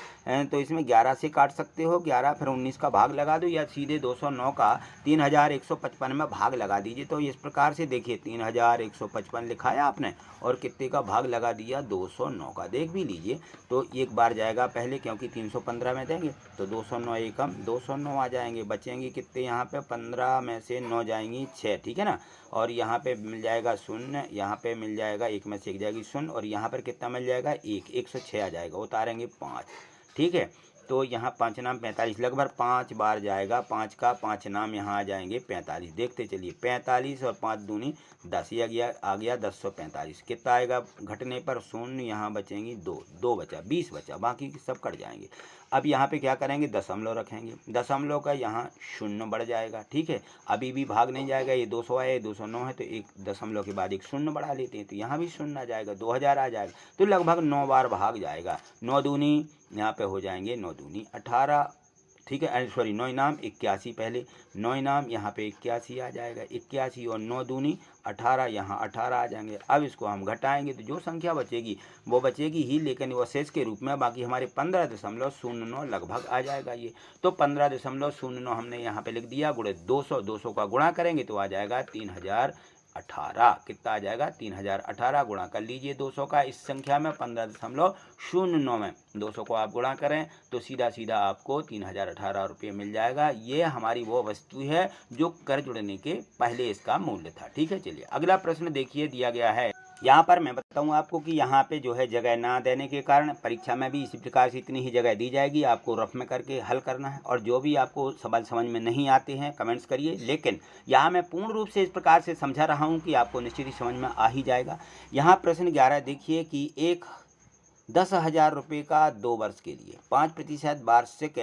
तो इसमें 11 से काट सकते हो, 11 फिर 19 का भाग लगा दो या सीधे 209 का 3155 में भाग लगा दीजिए। तो इस प्रकार से देखिए 3155 लिखा है आपने और कितने का भाग लगा दिया, 209 का, देख भी लीजिए। तो एक बार जाएगा पहले, क्योंकि 315 में देंगे तो 209 एकम 209 आ जाएंगे, बचेंगे कितने यहाँ पे, 15 में से 9 जाएंगी 6, ठीक है ना। और यहाँ पे मिल जाएगा शून्य, यहाँ पे मिल जाएगा, एक में से एक जाएगी शून्य और यहाँ पर कितना मिल जाएगा, 106 आ जाएगा, उतारेंगे 5, ठीक है। तो यहाँ 5 नाम 45, लगभग 5 बार जाएगा, 5 का 5 नाम यहाँ आ जाएंगे 45, देखते चलिए 45 और 5 दूनी 10, ये आ गया 1045, कितना आएगा घटने पर, शून्य, यहाँ बचेंगी 2 बचा, 20 बचा, बाकी सब कट जाएंगे। अब यहाँ पे क्या करेंगे, दशमलव रखेंगे, दशमलव का यहाँ शून्य बढ़ जाएगा, ठीक है। अभी भी भाग नहीं जाएगा, ये 200 है, ये 209 है, तो एक दशमलव के बाद एक शून्य बढ़ा लेते हैं, तो यहाँ भी शून्य आ जाएगा, 2000 आ जाएगा। तो लगभग 9 बार भाग जाएगा, 9 दूनी यहाँ पे हो जाएंगे 9 दूनी 18, ठीक है, सॉरी 9 इनाम 81, पहले 9 इनाम यहाँ पे 81 आ जाएगा, 81 और 9 दूनी 18, यहाँ 18 आ जाएंगे। अब इसको हम घटाएंगे तो जो संख्या बचेगी वो बचेगी ही, लेकिन वो शेष के रूप में, बाकी हमारे 15.09 लगभग आ जाएगा ये। तो 15.09 हमने यहाँ पे लिख दिया, गुणे 200, 200 का गुणा करेंगे तो आ जाएगा 3018, कितना आ जाएगा 3018, गुणा कर लीजिए 200 का इस संख्या में, 15.09 में 200 को आप गुणा करें तो सीधा सीधा आपको 3018 रुपये मिल जाएगा। ये हमारी वो वस्तु है जो कर जुड़ने के पहले इसका मूल्य था, ठीक है। चलिए अगला प्रश्न देखिए, दिया गया है यहाँ पर, मैं बताऊँ आपको कि यहाँ पे जो है जगह ना देने के कारण परीक्षा में भी इसी प्रकार से इतनी ही जगह दी जाएगी, आपको रफ में करके हल करना है। और जो भी आपको सवाल समझ में नहीं आते हैं कमेंट्स करिए, लेकिन यहाँ मैं पूर्ण रूप से इस प्रकार से समझा रहा हूँ कि आपको निश्चित ही समझ में आ ही जाएगा। यहाँ प्रश्न 11 देखिए कि एक 10,000 रुपये का 2 वर्ष के लिए 5% वार्षिक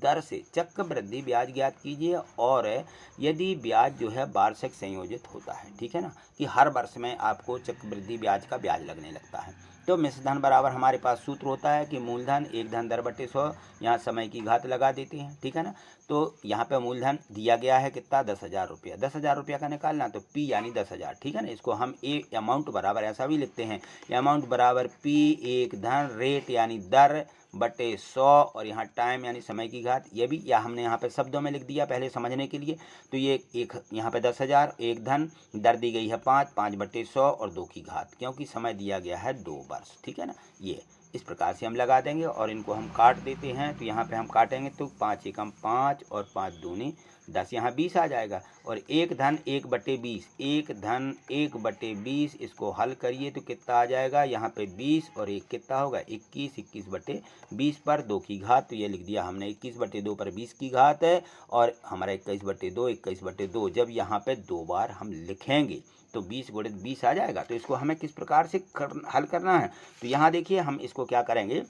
दर से चक्रवृद्धि ब्याज ज्ञात कीजिए, और यदि ब्याज जो है वार्षिक संयोजित होता है, ठीक है ना, कि हर वर्ष में आपको चक्रवृद्धि ब्याज का ब्याज लगने लगता है। तो मिश्र धन बराबर हमारे पास सूत्र होता है कि मूलधन 1 धन दर बटे 100, यहाँ समय की घात लगा देते हैं, ठीक है ना। तो यहाँ पे मूलधन दिया गया है कितना, 10,000 रुपया, 10,000 रुपया का निकालना, तो P यानी 10,000, ठीक है ना। इसको हम ए अमाउंट बराबर ऐसा भी लिखते हैं, अमाउंट बराबर P 1 धन रेट यानी दर बटे 100 और यहाँ टाइम यानी समय की घात, ये भी या हमने यहाँ पे शब्दों में लिख दिया पहले समझने के लिए। तो ये एक यहाँ पे 10,000, एक धन, दर दी गई है 5 बटे 100 और 2 की घात, क्योंकि समय दिया गया है 2 वर्ष, ठीक है ना। ये इस प्रकार से हम लगा देंगे और इनको हम काट देते हैं। तो यहाँ पे हम काटेंगे तो 5 एकम 5 और 5 दूनी 10, यहाँ 20 आ जाएगा। और एक धन 1 बटे 20, एक धन 1 बटे 20, इसको हल करिए तो कितना आ जाएगा, यहाँ पे 20 और 1 कितना होगा 21, 21 बटे 20 पर 2 की घात, तो ये लिख दिया हमने 21 बटे 2 पर 20 की घात है, और हमारा 21 बटे 2, 21 बटे 2 जब यहाँ पे 2 बार हम लिखेंगे तो 20 गुणित 20 आ जाएगा। तो इसको हमें किस प्रकार से हल करना है, तो यहाँ देखिए हम इसको क्या करेंगे,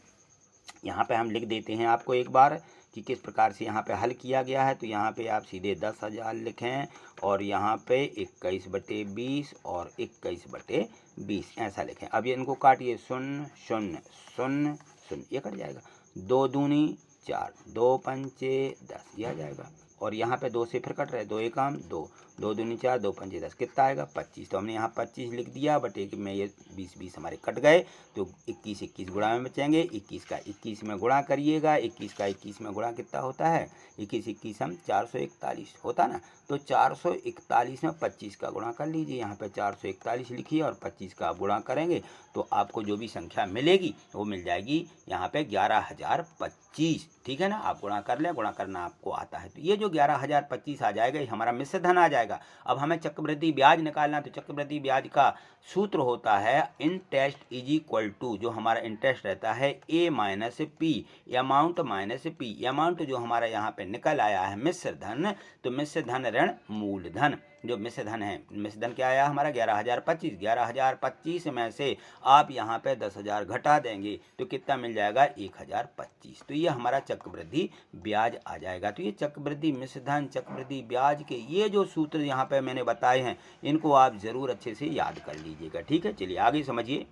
यहाँ पे हम लिख देते हैं आपको एक बार कि किस प्रकार से यहाँ पे हल किया गया है। तो यहाँ पे आप सीधे 10,000 लिखें और यहाँ पे 21 बटे 20 और 21 बटे 20 ऐसा लिखें। अब ये इनको काटिए, 0 0 0 0, ये कट जाएगा, 2 दूनी 4, 2 पंचे 10, ये आ जाएगा। और यहाँ पे 2 से फिर कट रहे, 2 एकम 2, 2 दूनी 4, 2 पंजे 10, कितना आएगा 25। तो हमने यहाँ 25 लिख दिया, बट एक में ये 20 हमारे कट गए, तो 21 गुणा में बचेंगे। 21 का 21 में गुणा करिएगा, 21 का 21 में गुणा कितना होता है, 21 हम 441 होता ना। तो 441 में 25 का गुणा कर लीजिए, यहाँ पे 441 लिखिए और 25 का आप गुणा करेंगे तो आपको जो भी संख्या मिलेगी वो मिल जाएगी यहाँ पे 11,025। ठीक है ना, आप गुणा कर लें, गुणा करना आपको आता है। तो ये जो 11,025 आ जाएगा, ये हमारा मिश्र धन आ जाएगा। अब हमें चक्रवृद्धि ब्याज निकालना, तो चक्रवृद्धि ब्याज का सूत्र होता है इंटरेस्ट इज इक्वल टू, जो हमारा इंटरेस्ट रहता है A minus P, amount minus P. Amount जो हमारा यहाँ पे निकल आया है मिश्र धन, तो मिश्र धन ऋण मूलधन, जो मिश्र धन है, मिश्र धन क्या आया हमारा 11,025। 11,025 में से आप यहाँ पे 10,000 घटा देंगे तो कितना मिल जाएगा 1,025। तो ये हमारा चक्रवृद्धि ब्याज आ जाएगा। तो ये चक्रवृद्धि मिश्र धन, चक्रवृद्धि ब्याज के ये जो सूत्र यहाँ पे मैंने बताए हैं, इनको आप जरूर अच्छे से याद कर लीजिएगा। ठीक है, चलिए आगे समझिए।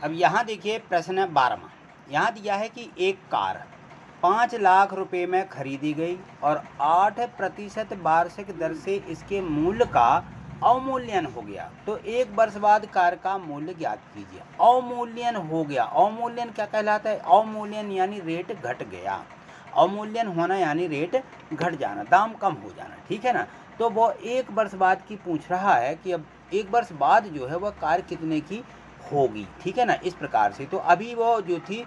अब यहाँ देखिए प्रश्न 12वां, यहाँ दिया है कि एक कार 5 लाख रुपए में खरीदी गई और 8% वार्षिक दर से इसके मूल्य का अवमूल्यन हो गया, तो 1 वर्ष बाद कार का मूल्य ज्ञात कीजिए। अवमूल्यन हो गया, अवमूल्यन क्या कहलाता है, अवमूल्यन यानी रेट घट गया, अवमूल्यन होना यानी रेट घट जाना, दाम कम हो जाना। ठीक है ना, तो वो 1 वर्ष बाद की पूछ रहा है कि अब 1 वर्ष बाद जो है वह कार कितने की होगी। ठीक है ना, इस प्रकार से। तो अभी वो जो थी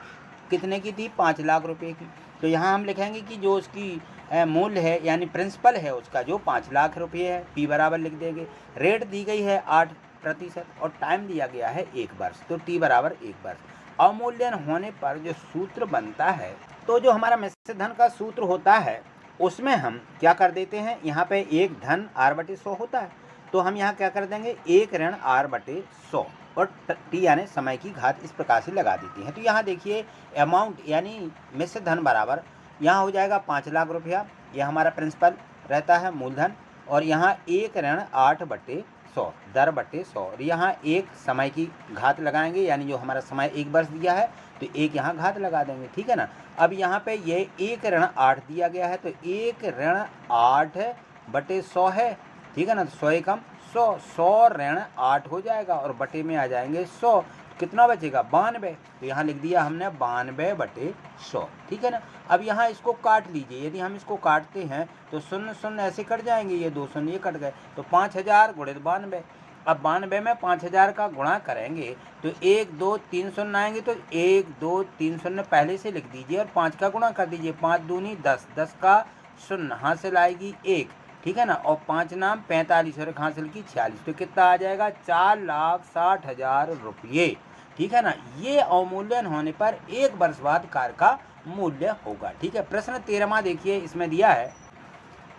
कितने की थी, 5 लाख रुपए की। तो यहाँ हम लिखेंगे कि जो उसकी मूल्य है यानी प्रिंसिपल है उसका जो 5 लाख रुपये है, पी बराबर लिख देंगे। रेट दी गई है 8% और टाइम दिया गया है 1 वर्ष, तो टी बराबर 1 वर्ष। अवमूल्यन होने पर जो सूत्र बनता है, तो जो हमारा मिश्र धन का सूत्र होता है उसमें हम क्या कर देते हैं, यहाँ पे 1 धन r/100 होता है, तो हम यहाँ क्या कर देंगे 1 ऋण r/100 और टी यानी समय की घात इस प्रकार से लगा देती हैं। तो यहाँ देखिए अमाउंट यानी मिश्र धन बराबर यहाँ हो जाएगा 5 लाख रुपया, यह हमारा प्रिंसिपल रहता है मूलधन, और यहाँ 1 ऋण 8/100 दर/100, और यहाँ 1 समय की घात लगाएंगे, यानी जो हमारा समय 1 वर्ष दिया है तो 1 यहाँ घात लगा देंगे। ठीक है ना, अब यहाँ पे ये 1 ऋण 8 दिया गया है, तो 1 ऋण 8/100 है। ठीक है ना, तो 100 एकम 100, 100 ऋण 8 हो जाएगा और बटे में आ जाएंगे 100, कितना बचेगा 92। तो यहाँ लिख दिया हमने 92/100। ठीक है ना, अब यहाँ इसको काट लीजिए, यदि हम इसको काटते हैं तो 0 ऐसे कट जाएंगे, ये 2 शून्य ये कट गए, तो 5000 गुणित 92। अब 92 में 5000 का गुणा करेंगे तो 1 2 3 शून्य आएंगे, तो 1 2 3 शून्य पहले से लिख दीजिए और 5 का गुणा कर दीजिए, 5 दूनी 10, 10 का शून्य हासिल आएगी 1। ठीक है ना, और 5 नाम 45 और 1 हासिल की 46, तो कितना आ जाएगा 4,60,000 रुपये। ठीक है ना, ये अवमूल्यन होने पर 1 वर्ष बाद कार का मूल्य होगा। ठीक है, प्रश्न 13वां देखिए, इसमें दिया है,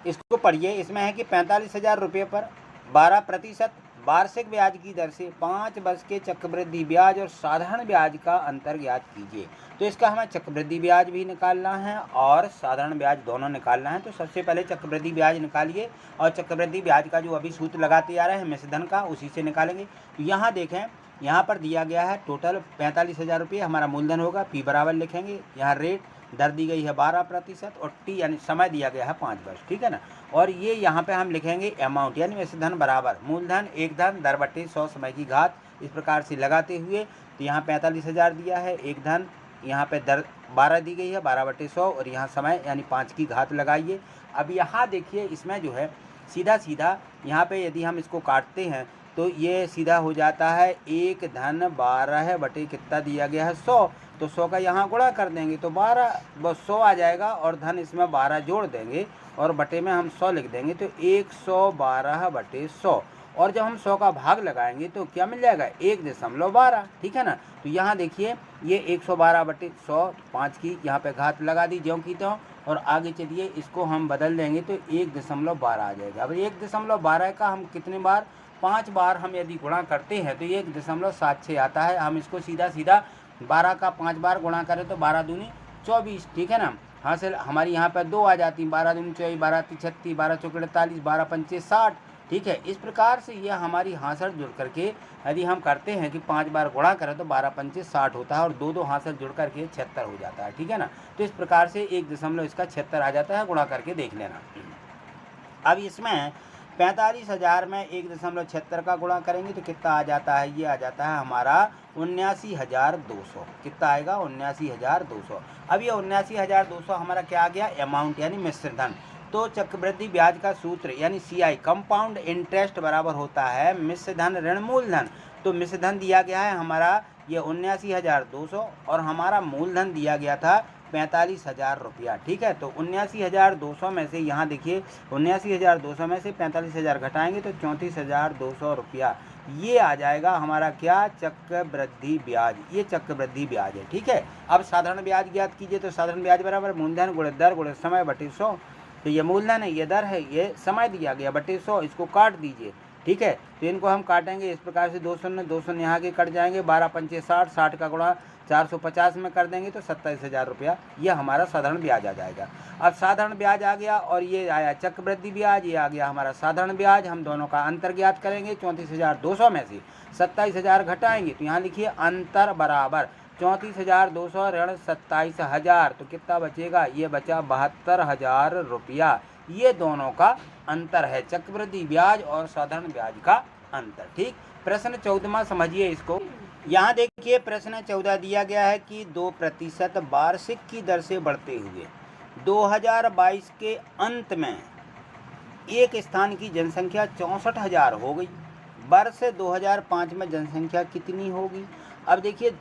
इसको पढ़िए। इसमें है कि 45,000 रुपये पर 12% वार्षिक ब्याज की दर से 5 वर्ष के चक्रवृद्धि ब्याज और साधारण ब्याज का अंतर ज्ञात कीजिए। तो इसका हमें चक्रवृद्धि ब्याज भी निकालना है और साधारण ब्याज दोनों निकालना है। तो सबसे पहले चक्रवृद्धि ब्याज निकालिए, और चक्रवृद्धि ब्याज का जो अभी सूत्र लगाते आ रहे हैं मिश्र धन का, उसी से निकालेंगे। तो यहाँ देखें, यहाँ पर दिया गया है टोटल 45,000 रुपये हमारा मूलधन होगा, पी बराबर लिखेंगे, यहाँ रेट दर दी गई है 12% और टी यानी समय दिया गया है 5 वर्ष। ठीक है ना, और ये यहाँ पे हम लिखेंगे अमाउंट यानी मिश्र धन बराबर मूलधन 1 धन दर/100 समय की घात, इस प्रकार से लगाते हुए। तो यहाँ 45,000 दिया है, 1 धन यहाँ पे दर 12 दी गई है 12/100 और यहाँ समय यानी 5 की घात लगाइए। अब यहाँ देखिए इसमें जो है सीधा सीधा यहाँ पे यदि हम इसको काटते हैं तो ये सीधा हो जाता है 1 धन 12 बटे कितना दिया गया है 100, तो 100 का यहाँ गुणा कर देंगे तो 100 आ जाएगा, और धन इसमें 12 जोड़ देंगे और बटे में हम 100 लिख देंगे, तो 112/100, और जब हम 100 का भाग लगाएंगे तो क्या मिल जाएगा 1.12। ठीक है ना, तो यहाँ देखिए ये 112/100, 5 की यहाँ पे घात लगा दी ज्यों की त्यों, और आगे चलिए इसको हम बदल देंगे तो 1.12 आ जाएगा। अब 1.12 का हम कितने बार 5 बार हम यदि गुणा करते हैं तो 1.76 आता है। हम इसको सीधा सीधा 12 का 5 बार गुणा करें तो 12 दूनी 24। ठीक है ना, हासिल हमारी यहाँ पर 2 आ जाती, 12 दूनी 24, 12 36, 12 चौके 48, 12 पंचे 60, ठीक है। इस प्रकार से ये हमारी हांसड़ जुड़ करके यदि हम करते हैं कि 5 बार गुणा करें तो 12 पंचे 60 होता है और 2 हांसड़ जुड़ करके 76 हो जाता है, ठीक है ना। तो इस प्रकार से 1 इसका 76 आ जाता है, गुणा करके देख लेना। अब इसमें 45,000 में 1.76 का गुणा करेंगे तो कितना आ जाता है, ये आ जाता है हमारा 79,200। कितना आएगा, 79,200। अब ये 79,200 हमारा क्या आ गया, अमाउंट यानी मिश्र धन। तो चक्रवृद्धि ब्याज का सूत्र यानी CI कंपाउंड इंटरेस्ट बराबर होता है मिश्र धन ऋण मूलधन। तो मिश्र धन दिया गया है हमारा ये 79,200 और हमारा मूलधन दिया गया था 45,000 रुपया, ठीक है। तो 79,200 में से यहाँ देखिए 79,200 में से 45,000 घटाएंगे तो 34,200 रुपया ये आ जाएगा हमारा क्या, चक्रवृद्धि ब्याज। ये चक्रवृद्धि ब्याज है, ठीक है। अब साधारण ब्याज ज्ञात कीजिए। तो साधारण ब्याज बराबर मूलधन गुणित दर गुणित समय बटे 100। तो ये मूलधन है, ये दर है, ये समय दिया गया बटे 100। इसको काट दीजिए, ठीक है। तो इनको हम काटेंगे इस प्रकार से, 200 यहाँ के कट जाएंगे, 12 पंचे 60, 60 का गुणा 450 में कर देंगे तो 27,000 रुपया ये हमारा साधारण ब्याज आ जाएगा। अब साधारण ब्याज आ गया और ये आया चक्रवृद्धि ब्याज, ये आ गया हमारा साधारण ब्याज। हम दोनों का अंतर ज्ञात करेंगे। 34,200 में से 27,000 घटाएंगे तो यहाँ लिखिए अंतर बराबर 34,200 ऋण 27,000 तो कितना बचेगा, ये बचा 72,000 रुपया। ये दोनों का अंतर है, चक्रवृद्धि ब्याज और साधारण ब्याज का अंतर, ठीक। प्रश्न 14वां समझिए इसको। यहाँ देखिए प्रश्न 14 दिया गया है कि 2% वार्षिक की दर से बढ़ते हुए 2022 के अंत में एक स्थान की जनसंख्या 64,000 हो गई। वर्ष 2005 में जनसंख्या कितनी होगी। अब देखिए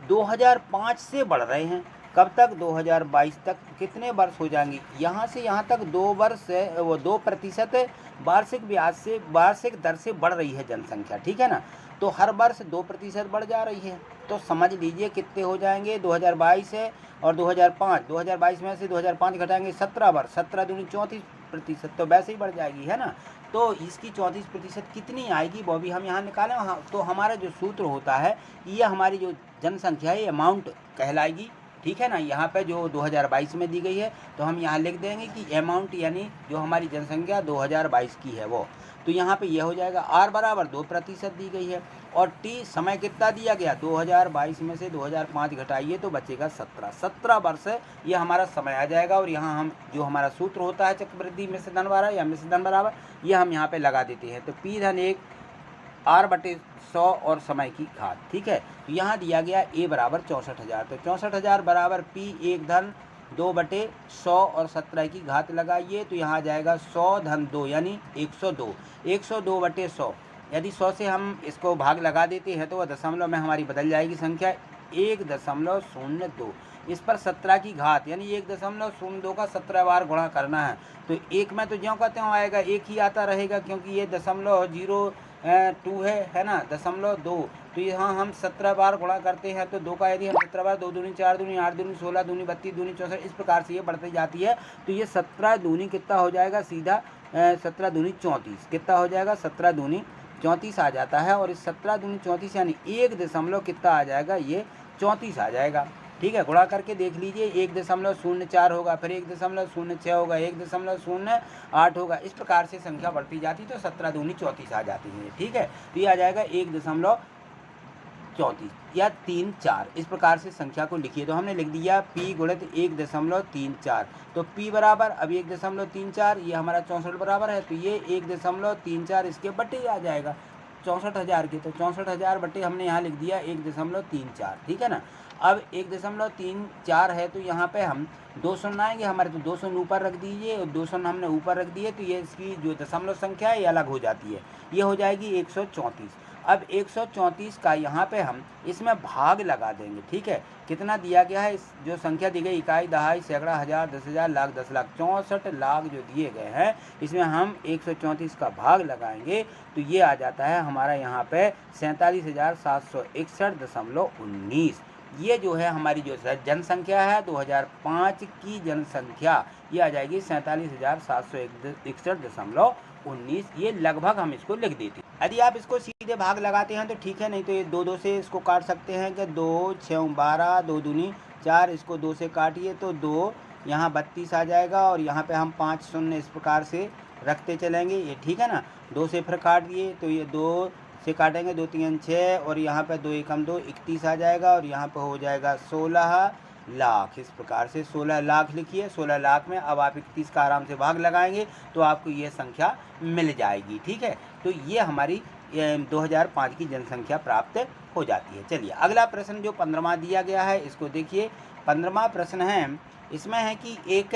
2005 से बढ़ रहे हैं, कब तक, 2022 तक कितने वर्ष हो जाएंगे, यहाँ से यहाँ तक 2 वर्ष है, वो 2% वार्षिक ब्याज से वार्षिक दर से बढ़ रही है जनसंख्या, ठीक है ना। तो हर वर्ष 2% बढ़ जा रही है। तो समझ लीजिए कितने हो जाएंगे, 2022 है और 2005, 2022 में से 2005 घटाएंगे 17 वर्ष, 17 दूनी 34%, तो वैसे ही बढ़ जाएगी, है ना। तो इसकी 34% कितनी आएगी वो भी हम यहाँ निकालें। हाँ, तो हमारा जो सूत्र होता है ये हमारी जो जनसंख्या है अमाउंट कहलाएगी, ठीक है ना। यहाँ पे जो 2022 में दी गई है तो हम यहाँ लिख देंगे कि अमाउंट यानी जो हमारी जनसंख्या 2022 की है वो। तो यहाँ पे ये हो जाएगा R बराबर 2% दी गई है और T समय कितना दिया गया, 2022 में से 2005 घटाइए तो बचेगा 17 वर्ष ये हमारा समय आ जाएगा। और यहाँ हम जो हमारा सूत्र होता है चक्रवृद्धि मिश्र धन बराबर या मिश्र धन बराबर ये हम यहाँ पे लगा देते हैं। तो P धन 1 R/100 और समय की घात, ठीक है। तो यहाँ दिया गया A बराबर 64,000, तो 64,000 बराबर P 1 धन 2/100 और 17 की घात लगाइए तो यहाँ आ जाएगा 100 धन 2 यानी 102, 102/100। यदि 100 से हम इसको भाग लगा देते हैं तो वह दशमलव में हमारी बदल जाएगी संख्या 1.02। इस पर 17 की घात यानी 1.02 का 17 बार गुणा करना है। तो एक में तो ज्यों का त्यों आएगा, एक ही आता रहेगा क्योंकि ये 0.02 है ना, 0.2। तो यहाँ हम 17 बार गुणा करते हैं तो 2 का यदि हम 17 बार, 2 दूनी 4 दूनी 8 दूनी 16 दूनी 32 दूनी 64 इस प्रकार से ये बढ़ती जाती है। तो ये 17 दूनी कितना हो जाएगा, सीधा 17 दूनी 34 कितना हो जाएगा, 17 दूनी 34 आ जाता है। और इस 17 दूनी 34 यानी 1 दशमलव कितना आ जाएगा, ये 34 आ जाएगा, ठीक है। गुणा करके देख लीजिए 1.04 होगा, फिर 1.06 होगा, 1.08 होगा। इस प्रकार से संख्या बढ़ती जाती तो 17 दूनी 34 आ जाती है, ठीक है। तो ये आ जाएगा 1.34 या 34। इस प्रकार से संख्या को लिखिए। तो हमने लिख दिया P गुणित 1.34। तो P बराबर अब 1.34 ये हमारा 64 बराबर है तो ये 1.34 इसके बटे आ जाएगा 64,000 के। तो 64,000 बटे हमने यहाँ लिख दिया 1.34, ठीक है ना। अब 1.34 है तो यहाँ पे हम 200 आएंगे हमारे, तो 200 ऊपर रख दीजिए और 200 हमने ऊपर रख दिए तो ये इसकी जो दशमलव संख्या है ये अलग हो जाती है, ये हो जाएगी 134। अब 134 का यहाँ पे हम इसमें भाग लगा देंगे, ठीक है। कितना दिया गया है, इस जो संख्या दी गई इकाई, दहाई, सैकड़ा, हज़ार, 10,000, लाख, 10 लाख, 64 लाख जो दिए गए हैं इसमें हम 134 का भाग लगाएंगे तो ये आ जाता है हमारा यहाँ पे 47,761.19। ये जो है हमारी जो जनसंख्या है 2005 की जनसंख्या ये आ जाएगी 47,761.19। ये लगभग हम इसको लिख देते हैं। यदि आप इसको सीधे भाग लगाते हैं तो ठीक है, नहीं तो ये 2 से इसको काट सकते हैं कि 2 6 12, 2 दूनी 4, इसको 2 से काटिए तो 2 यहाँ 32 आ जाएगा और यहाँ पे हम 5 शून्य इस प्रकार से रखते चलेंगे ये, ठीक है ना। 2 से फिर काट दिए तो ये 2 से काटेंगे, 2 3 6 और यहाँ पे 2 एकम 2 31 आ जाएगा और यहाँ पे हो जाएगा 16 लाख। इस प्रकार से 16 लाख लिखिए। 16 लाख में अब आप 31 का आराम से भाग लगाएंगे तो आपको ये संख्या मिल जाएगी, ठीक है। तो ये हमारी 2005 की जनसंख्या प्राप्त हो जाती है। चलिए अगला प्रश्न जो 15वां दिया गया है इसको देखिए। 15वां प्रश्न है, इसमें है कि एक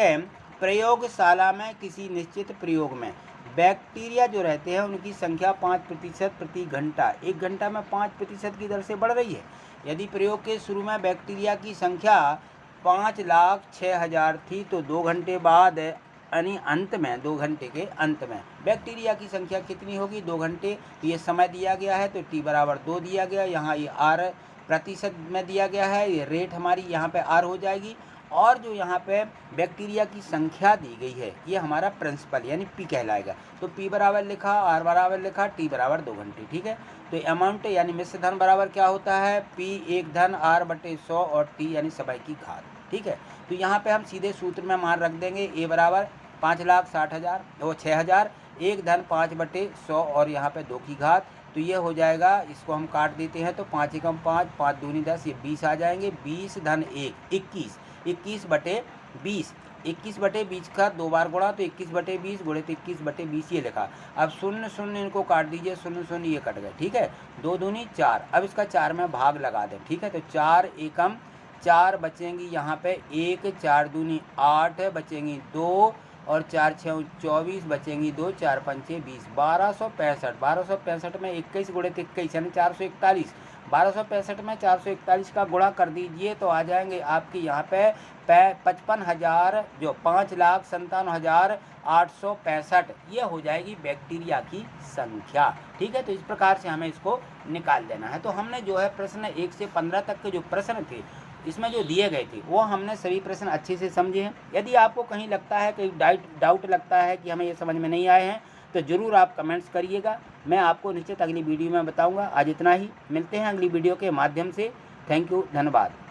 प्रयोगशाला में किसी निश्चित प्रयोग में बैक्टीरिया जो रहते हैं उनकी संख्या 5% प्रति घंटा, 1 घंटा में 5% की दर से बढ़ रही है। यदि प्रयोग के शुरू में बैक्टीरिया की संख्या 5,06,000 थी तो 2 घंटे बाद यानी अंत में 2 घंटे के अंत में बैक्टीरिया की संख्या कितनी होगी? 2 घंटे। तो ये समय दिया गया है तो t बराबर 2 दिया गया, यहाँ ये r प्रतिशत में दिया गया है, ये रेट हमारी यहाँ पे r हो जाएगी। और जो यहाँ पे बैक्टीरिया की संख्या दी गई है ये हमारा प्रिंसिपल यानी p कहलाएगा। तो p बराबर लिखा, r बराबर लिखा, t बराबर 2 घंटे, ठीक है। तो अमाउंट यानी मिश्र धन बराबर क्या होता है? p 1 धन r बटे 100 और t यानी सबाई की घात, ठीक है। तो यहाँ पे हम सीधे सूत्र में मान रख देंगे a बराबर 5,60,000 और 6,000, 1 धन 5 बटे 100 और यहाँ पे 2 की घात। तो ये हो जाएगा, इसको हम काट देते हैं तो 5 एकम 5, 5 दूनी 10, ये 20 आ जाएंगे। 20 धन 1 21, 21 बटे 20, 21 बटे 20 का 2 बार गुणा तो 21 बटे 20 गुणे तो 21 बटे 20 ये लिखा। अब 0 0 इनको काट दीजिए, 0 0 ये कट गए, ठीक है। 2 दूनी 4, अब इसका 4 में भाग लगा दें, ठीक है। तो 4 एकम 4 बचेंगी यहाँ पे 1, 4 दूनी 8 बचेंगी 2 और 4 6 24 बचेंगी 2, 4 5 6 20, 1265। 1265 में 21 गुणे 21 यानी 441। 1265 में 441 का गुणा कर दीजिए तो आ जाएंगे आपके यहाँ पे 55,000 जो 5,57,865 ये हो जाएगी बैक्टीरिया की संख्या, ठीक है। तो इस प्रकार से हमें इसको निकाल देना है। तो हमने जो है प्रश्न 1 से 15 तक के जो प्रश्न थे इसमें जो दिए गए थे वो हमने सभी प्रश्न अच्छे से समझे हैं। यदि आपको कहीं लगता है कि डाउट लगता है कि हमें ये समझ में नहीं आए हैं तो ज़रूर आप कमेंट्स करिएगा, मैं आपको निश्चित अगली वीडियो में बताऊंगा। आज इतना ही, मिलते हैं अगली वीडियो के माध्यम से। थैंक यू, धन्यवाद।